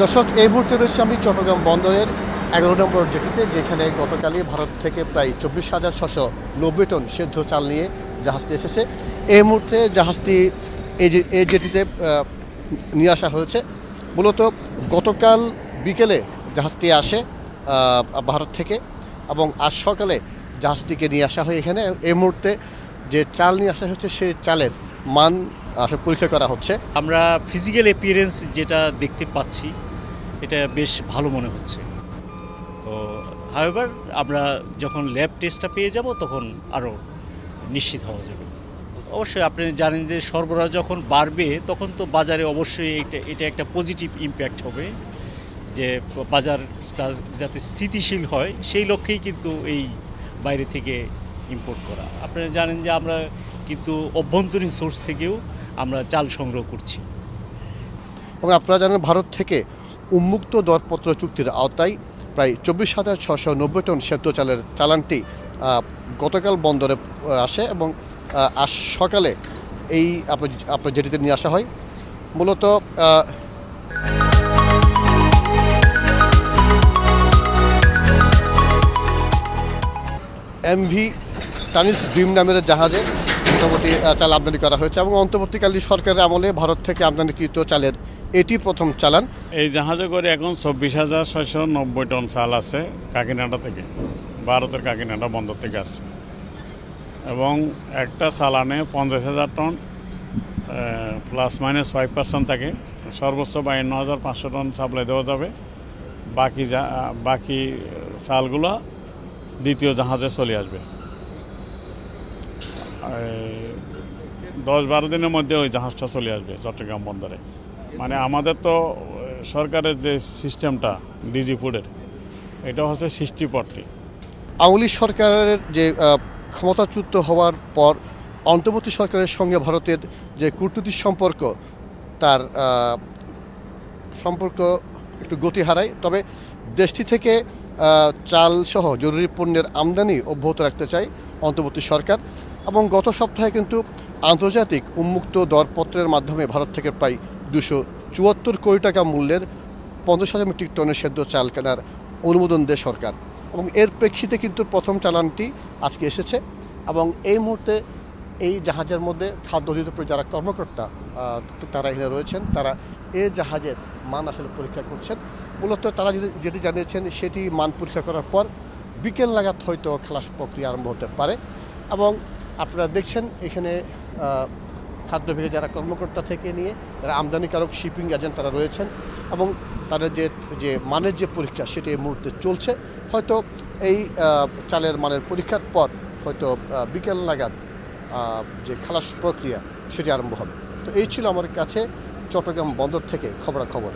দর্শক, এই মুহূর্তে রয়েছে আমি চট্টগ্রাম বন্দরের 11 নম্বর জেটিতে, যেখানে গতকালই ভারত থেকে প্রায় 24,690 টন সেদ্ধ চাল নিয়ে জাহাজটি এসেছে। এই মুহূর্তে জাহাজটি এই জেটিতে নিয়ে আসা হয়েছে। মূলত গতকাল বিকেলে জাহাজটি আসে ভারত থেকে, এবং আজ সকালে জাহাজটিকে নিয়ে আসা হয় এখানে। এই মুহূর্তে যে চাল নিয়ে আসা হচ্ছে সেই চালের মান আসলে পরীক্ষা করা হচ্ছে। আমরা ফিজিক্যাল অ্যাপিয়ারেন্স যেটা দেখতে পাচ্ছি এটা বেশ ভালো মনে হচ্ছে। তো হাউএভার আমরা যখন ল্যাব টেস্টটা পেয়ে যাব তখন আরও নিশ্চিত হওয়া যাবে। অবশ্যই আপনি জানেন যে সরবরাহ যখন বাড়বে তখন তো বাজারে অবশ্যই এটা একটা পজিটিভ ইম্প্যাক্ট হবে, যে বাজারটা যাতে স্থিতিশীল হয় সেই লক্ষ্যেই কিন্তু এই বাইরে থেকে ইম্পোর্ট করা। আপনারা জানেন যে আমরা কিন্তু অভ্যন্তরীণ সোর্স থেকেও আমরা চাল সংগ্রহ করছি। এবং আপনারা জানেন ভারত থেকে উন্মুক্ত দরপত্র চুক্তির আওতায় প্রায় 24,690 টন সেদ্ধ চালের চালানটি গতকাল বন্দরে আসে, এবং আজ সকালে এই আপনার জেটিতে নিয়ে আসা হয়। মূলত এমভি টানিস ড্রিম নামের জাহাজে মোটামুটি চাল আমদানি করা হয়েছে, এবং অন্তর্বর্তীকালীন সরকারের আমলে ভারত থেকে আমদানিকৃত চালের এটি প্রথম চালান। এই জাহাজে করে এখন 24,690 টন চাল আছে কাকিনাডা থেকে, ভারতের কাকিনাডা বন্দর থেকে আসছে, এবং একটা চালানে 50,000 টন ±5% থাকে। সর্বোচ্চ 52,500 টন সাপ্লাই দেওয়া যাবে। বাকি চালগুলো দ্বিতীয় জাহাজে চলে আসবে। 10-12 দিনের মধ্যে ওই জাহাজটা চলে আসবে চট্টগ্রাম বন্দরে। মানে আমাদের তো সরকারের যে সিস্টেমটা ডিজি ফুডের, এটা হচ্ছে 60-40। আওয়ামী লীগ সরকারের যে ক্ষমতাচ্যুত হওয়ার পর অন্তর্বর্তী সরকারের সঙ্গে ভারতের যে কূটনৈতিক সম্পর্ক, তার সম্পর্ক একটু গতি হারায়। তবে দেশটি থেকে চালসহ জরুরি পণ্যের আমদানি অব্যাহত রাখতে চায় অন্তর্বর্তী সরকার, এবং গত সপ্তাহে কিন্তু আন্তর্জাতিক উন্মুক্ত দরপত্রের মাধ্যমে ভারত থেকে প্রায় 274 কোটি টাকা মূল্যের 50,000 মেট্রিক টনের সেদ্ধ চাল কেনার অনুমোদন দেয় সরকার, এবং এর প্রেক্ষিতে কিন্তু প্রথম চালানটি আজকে এসেছে। এবং এই মুহূর্তে এই জাহাজের মধ্যে খাদ্য অধিদপ্তরের যারা কর্মকর্তা তারা এখানে রয়েছেন, তারা এই জাহাজের মান আসলে পরীক্ষা করছেন। মূলত তারা যেটি জানিয়েছেন সেটি মান পরীক্ষা করার পর বিকেল নাগাদ হয়তো খালাস প্রক্রিয়া আরম্ভ হতে পারে। এবং আপনারা দেখছেন এখানে খাদ্য বিভাগে যারা কর্মকর্তা থেকে নিয়ে যারা আমদানিকারক শিপিং এজেন্ট তারা রয়েছেন, এবং তাদের যে মানের যে পরীক্ষা সেটি এই মুহূর্তে চলছে। হয়তো এই চালের মানের পরীক্ষার পর হয়তো বিকেল নাগাদ যে খালাস প্রক্রিয়া সেটি আরম্ভ হবে। তো এই ছিল আমার কাছে চট্টগ্রাম বন্দর থেকে খবরাখবর।